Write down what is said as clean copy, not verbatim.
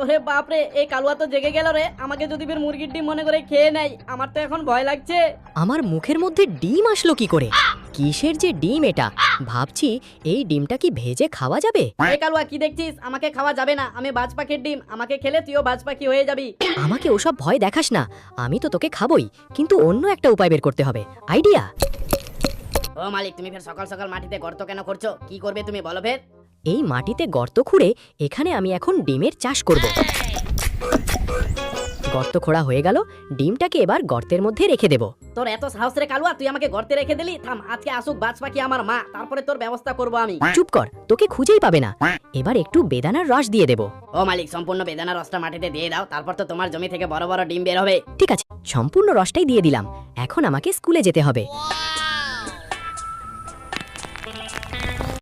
ওরে বাপরে, এই কালুয়া তো জেগে গেল রে। আমাকে যদি ফের মুরগির ডিম মনে করে খেয়ে নেয়, আমার তো এখন ভয় লাগছে। আমার মুখের মধ্যে ডিম আসলো কি করে? কিসের যে ডিম এটা? ভাবছি এই ডিমটা কি ভেজে খাওয়া যাবে? এই কালুয়া, কি দেখছিস? আমাকে খাওয়া যাবে না, আমি বাজ পাখির ডিম। আমাকে খেলে তুইও বাজ পাখি হয়ে যাবি। আমাকে ওসব ভয় দেখাস না, আমি তো তোকে খাবই, কিন্তু অন্য একটা উপায় বের করতে হবে। আইডিয়া? ও মালিক, তুমি ফের সকাল সকাল মাটিতে গর্ত কেন করছো? কি করবে তুমি বলো ফের? এই মাটিতে গর্ত খুঁড়ে এখানে আমি এখন ডিমের চাষ করব। গর্ত খোঁড়া হয়ে গেল, ডিমটাকে এবার গর্তের মধ্যে রেখে দেব। তোর এত সাহস রে কালুয়া, তুই আমাকে গর্তে রেখে দিলি? থাম, আজকে আসুক বাজ পাখি আমার মা, তারপরে তোর ব্যবস্থা করব আমি। চুপ কর, তোকে খুঁজেই পাবে না। এবার একটু বেদানার রস দিয়ে দেব। ও মালিক, সম্পূর্ণ বেদানা রসটা মাটিতে দিয়ে দাও, তারপর তো তোমার জমি থেকে বড় বড় ডিম বের হবে। ঠিক আছে, সম্পূর্ণ রসটাই দিয়ে দিলাম। এখন আমাকে স্কুলে যেতে হবে।